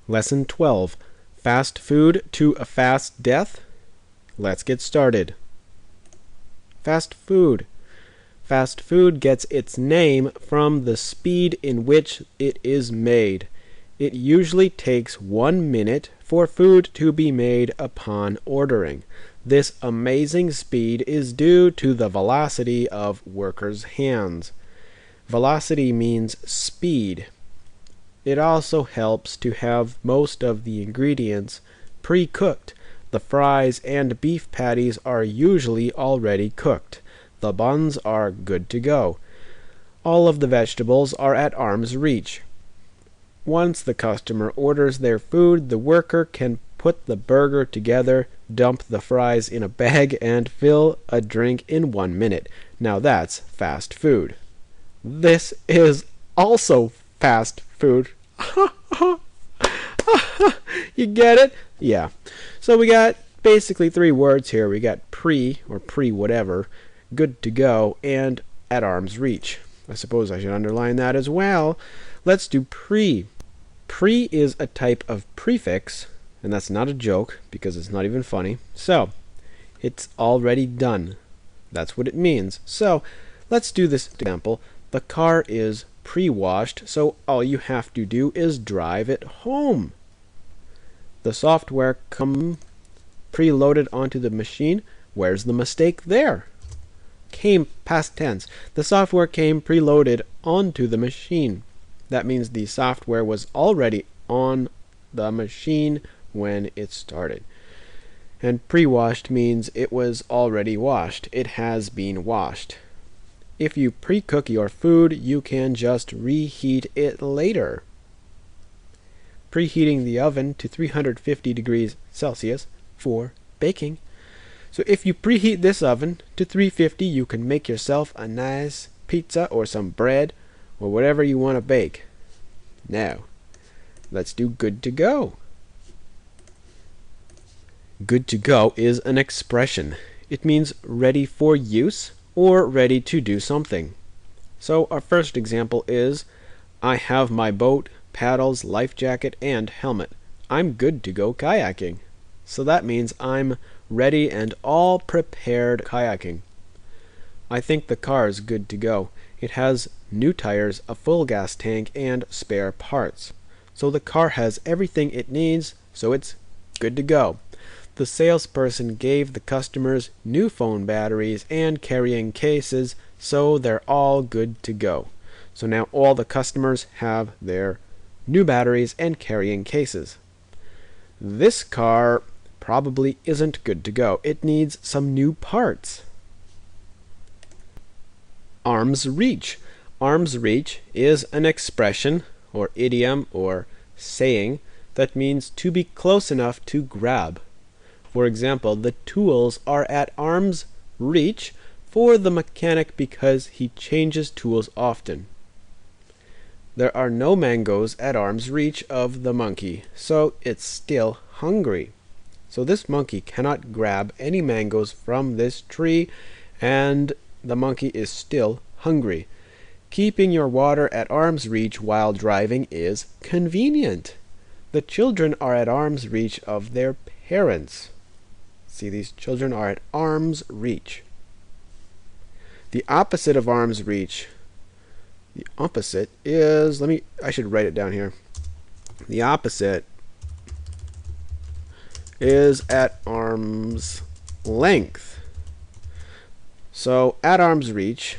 Lesson 12. Fast food to a fast death? Let's get started. Fast food. Fast food gets its name from the speed in which it is made. It usually takes 1 minute for food to be made upon ordering. This amazing speed is due to the velocity of workers' hands. Velocity means speed. It also helps to have most of the ingredients pre-cooked. The fries and beef patties are usually already cooked. The buns are good to go. All of the vegetables are at arm's reach. Once the customer orders their food, the worker can put the burger together, dump the fries in a bag, and fill a drink in 1 minute. Now that's fast food. This is also fast food. You get it? Yeah. So we got basically 3 words here. We got pre, or pre-whatever, good to go, and at arm's reach. I suppose I should underline that as well. Let's do pre. Pre is a type of prefix, and that's not a joke because it's not even funny. So, it's already done. That's what it means. So, let's do this example. The car is pre-washed, so all you have to do is drive it home. The software comes preloaded onto the machine. Where's the mistake there? Came past tense. The software came preloaded onto the machine. That means the software was already on the machine when it started. And pre-washed means it was already washed. It has been washed. If you pre-cook your food, you can just reheat it later. Preheating the oven to 350 degrees Celsius for baking. So if you preheat this oven to 350, you can make yourself a nice pizza or some bread or whatever you want to bake. Now, let's do good to go. Good to go is an expression. It means ready for use or ready to do something. So our first example is, I have my boat, paddles, life jacket, and helmet. I'm good to go kayaking. So that means I'm ready and all prepared kayaking. I think the car is good to go. It has new tires, a full gas tank, and spare parts. So the car has everything it needs, so it's good to go. The salesperson gave the customers new phone batteries and carrying cases, so they're all good to go. So now all the customers have their new batteries and carrying cases. This car probably isn't good to go. It needs some new parts. Arm's reach. Arm's reach is an expression or idiom or saying that means to be close enough to grab. For example, the tools are at arm's reach for the mechanic because he changes tools often. There are no mangoes at arm's reach of the monkey, so it's still hungry. So this monkey cannot grab any mangoes from this tree, and the monkey is still hungry. Keeping your water at arm's reach while driving is convenient. The children are at arm's reach of their parents. See, these children are at arm's reach. The opposite of arm's reach. The opposite is, I should write it down here. The opposite is at arm's length. So at arm's reach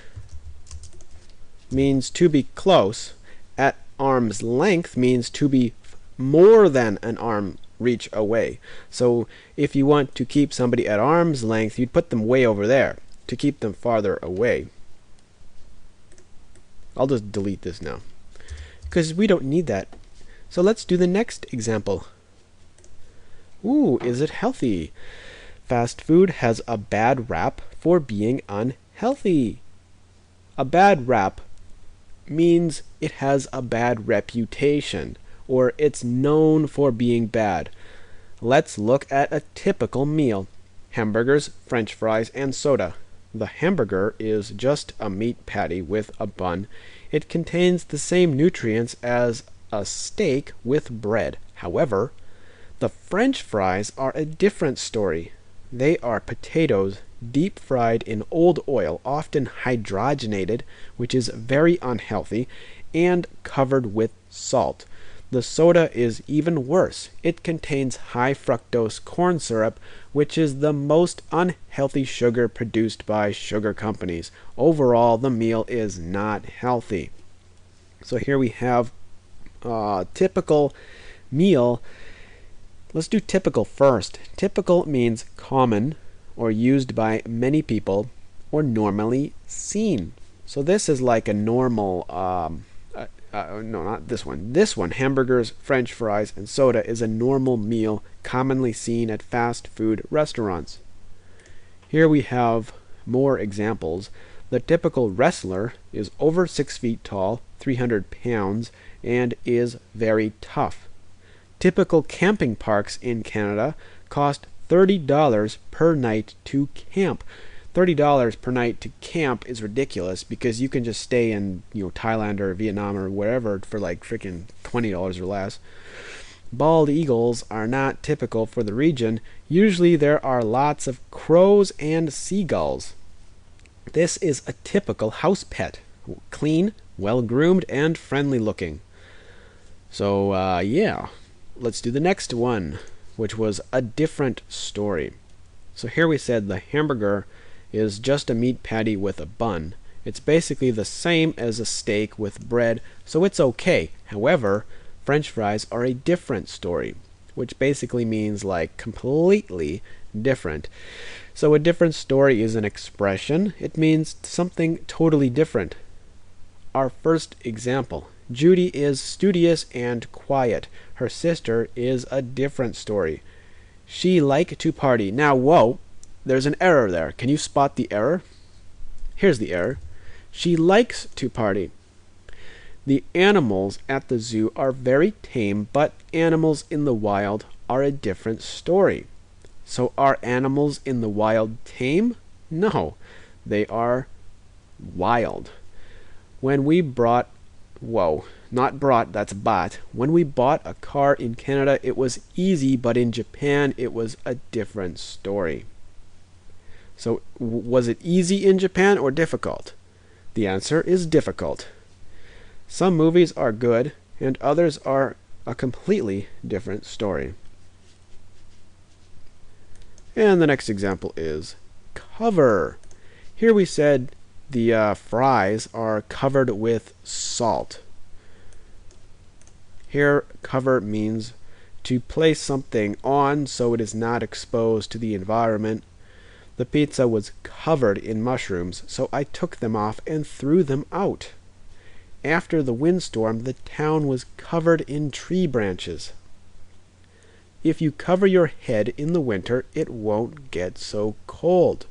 means to be close. At arm's length means to be more than an arm reach away. So if you want to keep somebody at arm's length, you'd put them way over there to keep them farther away. I'll just delete this now because we don't need that. So let's do the next example. Ooh, is it healthy? Fast food has a bad rap for being unhealthy. A bad rap means it has a bad reputation, or it's known for being bad. Let's look at a typical meal. Hamburgers, French fries, and soda. The hamburger is just a meat patty with a bun. It contains the same nutrients as a steak with bread. However, the French fries are a different story. They are potatoes deep fried in old oil, often hydrogenated, which is very unhealthy, and covered with salt. The soda is even worse. It contains high fructose corn syrup, which is the most unhealthy sugar produced by sugar companies. Overall, the meal is not healthy. So here we have a typical meal. Let's do typical first. Typical means common or used by many people or normally seen. So this is like a normal, no, not this one. This one, hamburgers, French fries, and soda, is a normal meal commonly seen at fast food restaurants. Here we have more examples. The typical wrestler is over 6 feet tall, 300 pounds, and is very tough. Typical camping parks in Canada cost $30 per night to camp. $30 per night to camp is ridiculous because you can just stay in, Thailand or Vietnam or wherever for like freaking $20 or less. Bald eagles are not typical for the region. Usually there are lots of crows and seagulls. This is a typical house pet. Clean, well-groomed, and friendly-looking. So, yeah. Let's do the next one, which was a different story. So here we said the hamburger is just a meat patty with a bun. It's basically the same as a steak with bread, so it's okay. However, French fries are a different story, which basically means like completely different. So a different story is an expression. It means something totally different. Our first example. Judy is studious and quiet. Her sister is a different story. She like to party. Now, whoa, there's an error there. Can you spot the error? Here's the error. She likes to party. The animals at the zoo are very tame, but animals in the wild are a different story. So are animals in the wild tame? No, they are wild. When we brought not brought, that's bought. When we bought a car in Canada, it was easy, but in Japan, it was a different story. So, was it easy in Japan or difficult? The answer is difficult. Some movies are good, and others are a completely different story. And the next example is cover. Here we said the fries are covered with salt. Here, cover means to place something on so it is not exposed to the environment. The pizza was covered in mushrooms, so I took them off and threw them out. After the windstorm, the town was covered in tree branches. If you cover your head in the winter, it won't get so cold.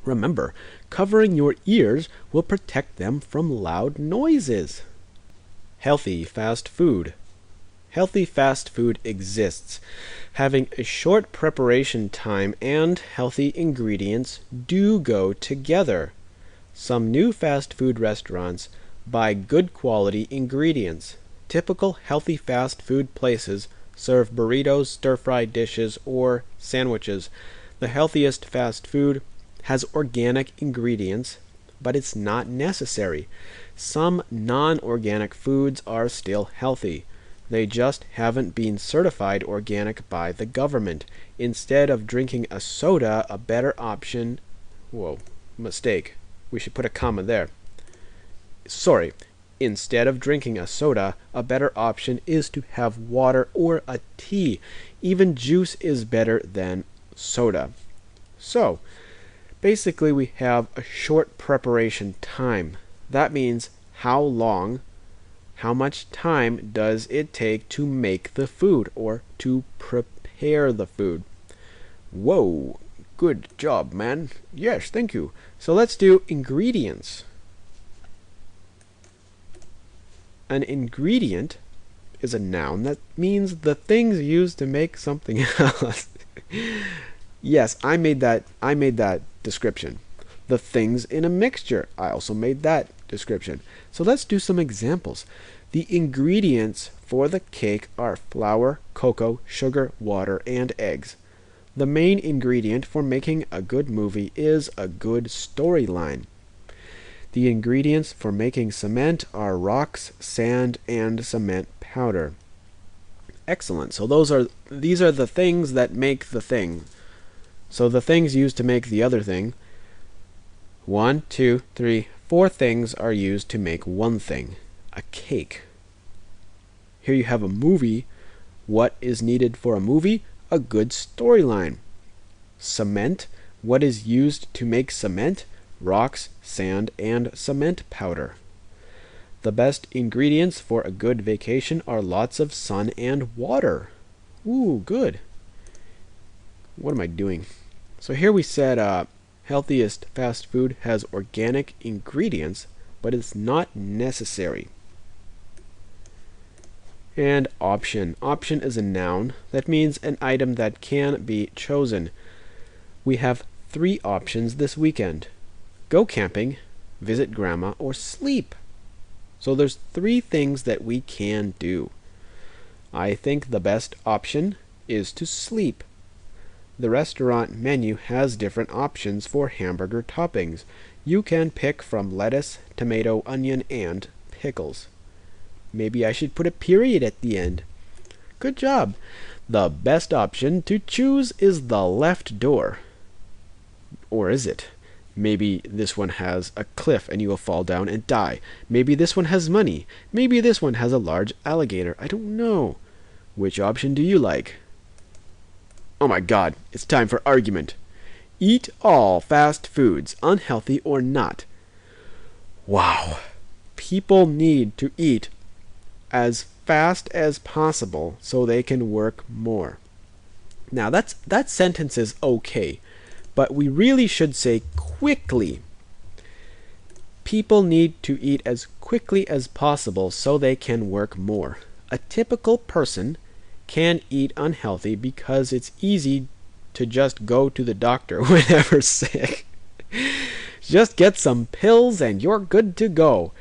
Remember, covering your ears will protect them from loud noises. Healthy fast food. Healthy fast food exists. Having a short preparation time and healthy ingredients do go together. Some new fast food restaurants buy good quality ingredients. Typical healthy fast food places serve burritos, stir-fried dishes, or sandwiches. The healthiest fast food has organic ingredients, but it's not necessary. Some non-organic foods are still healthy. They just haven't been certified organic by the government. Instead of drinking a soda, a better option... mistake. We should put a comma there. Sorry. Instead of drinking a soda, a better option is to have water or a tea. Even juice is better than soda. So, basically we have a short preparation time. That means how much time does it take to make the food or to prepare the food. Whoa, good job, man. Yes, thank you. So let's do ingredients. An ingredient is a noun that means the things used to make something else. Yes, I made that description. The things in a mixture. I also made that description. So let's do some examples. The ingredients for the cake are flour, cocoa, sugar, water, and eggs. The main ingredient for making a good movie is a good storyline. The ingredients for making cement are rocks, sand, and cement powder. Excellent. So these are the things that make the thing. So the things used to make the other thing. 1, 2, 3, 4 things are used to make one thing, a cake. Here you have a movie. What is needed for a movie? A good storyline. Cement. What is used to make cement? Rocks, sand, and cement powder. The best ingredients for a good vacation are lots of sun and water. Ooh, good. What am I doing? So here we said healthiest fast food has organic ingredients, but it's not necessary. And option. Option is a noun. That means an item that can be chosen. We have 3 options this weekend. Go camping, visit grandma, or sleep. So there's 3 things that we can do. I think the best option is to sleep. The restaurant menu has different options for hamburger toppings. You can pick from lettuce, tomato, onion, and pickles. Maybe I should put a period at the end. Good job. The best option to choose is the left door. Or is it? Maybe this one has a cliff and you will fall down and die. Maybe this one has money. Maybe this one has a large alligator. I don't know. Which option do you like? Oh my God, it's time for argument. Eat all fast foods, unhealthy or not. Wow. People need to eat as fast as possible so they can work more. Now that sentence is okay, but we really should say quickly. People need to eat as quickly as possible so they can work more. A typical person can eat unhealthy because it's easy to just go to the doctor whenever sick. Just get some pills and you're good to go.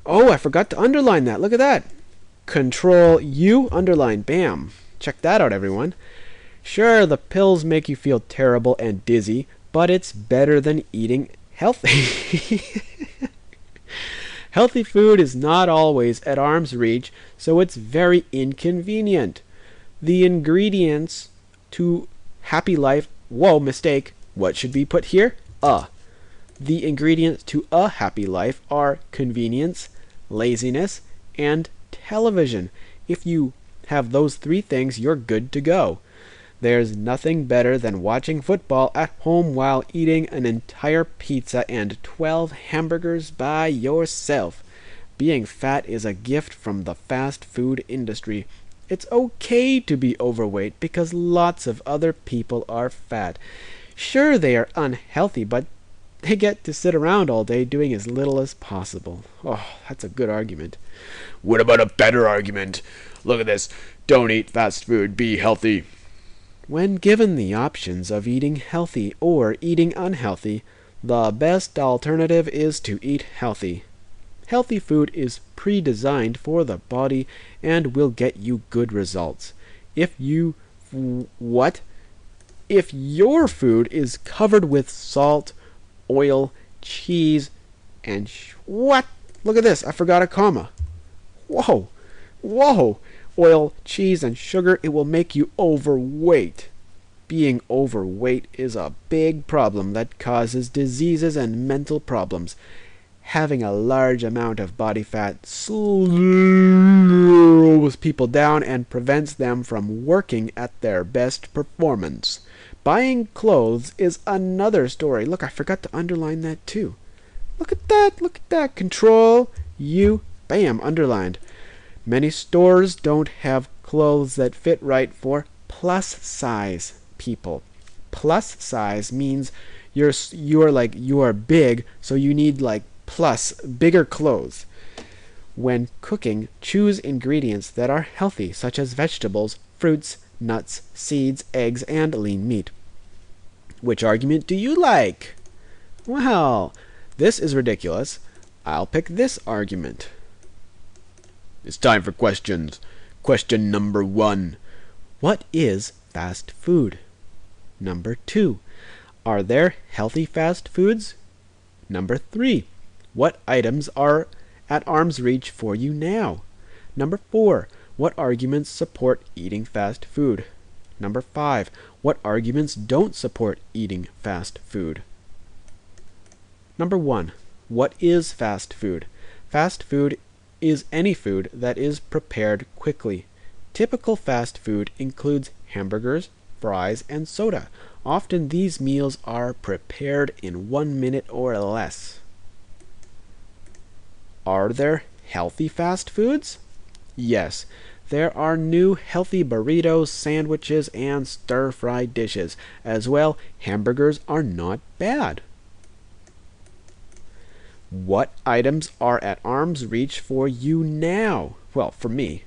Oh, I forgot to underline that. Look at that. Control U, underline, bam. Check that out, everyone. Sure, the pills make you feel terrible and dizzy, but it's better than eating healthy. Healthy food is not always at arm's reach, so it's very inconvenient. The ingredients to happy life... Whoa, mistake. What should be put here? The ingredients to a happy life are convenience, laziness, and television. If you have those 3 things, you're good to go. There's nothing better than watching football at home while eating an entire pizza and 12 hamburgers by yourself. Being fat is a gift from the fast food industry. It's okay to be overweight because lots of other people are fat. Sure, they are unhealthy, but they get to sit around all day doing as little as possible. Oh, that's a good argument. What about a better argument? Look at this. Don't eat fast food. Be healthy. When given the options of eating healthy or eating unhealthy, the best alternative is to eat healthy. Healthy food is pre-designed for the body and will get you good results. If your food is covered with salt, oil, cheese, and what? Look at this. I forgot a comma. Whoa. Oil, cheese, and sugar, it will make you overweight. Being overweight is a big problem that causes diseases and mental problems. Having a large amount of body fat slows people down and prevents them from working at their best performance. Buying clothes is another story. Look, I forgot to underline that too. Look at that. Control U, bam, underlined. Many stores don't have clothes that fit right for plus size people. Plus size means you are big, so you need like plus bigger clothes. When cooking, choose ingredients that are healthy, such as vegetables, fruits, nuts, seeds, eggs, and lean meat. Which argument do you like? Well, this is ridiculous. I'll pick this argument. It's time for questions. Question number 1. What is fast food? Number 2. Are there healthy fast foods? Number 3. What items are at arm's reach for you now? Number 4. What arguments support eating fast food? Number 5. What arguments don't support eating fast food? Number 1. What is fast food? Fast food is any food that is prepared quickly. Typical fast food includes hamburgers, fries, and soda. Often these meals are prepared in 1 minute or less. Are there healthy fast foods? Yes, there are new healthy burritos, sandwiches, and stir-fried dishes. As well, hamburgers are not bad. What items are at arm's reach for you now? Well, for me,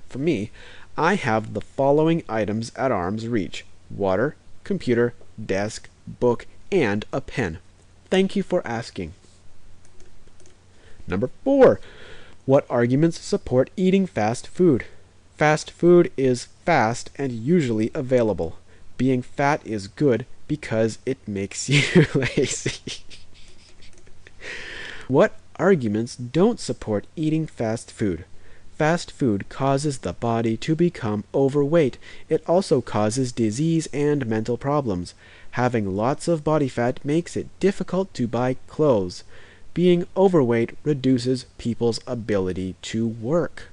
I have the following items at arm's reach: water, computer, desk, book, and a pen. Thank you for asking. Number 4. What arguments support eating fast food? Fast food is fast and usually available. Being fat is good because it makes you lazy. What arguments don't support eating fast food? Fast food causes the body to become overweight. It also causes disease and mental problems. Having lots of body fat makes it difficult to buy clothes. Being overweight reduces people's ability to work.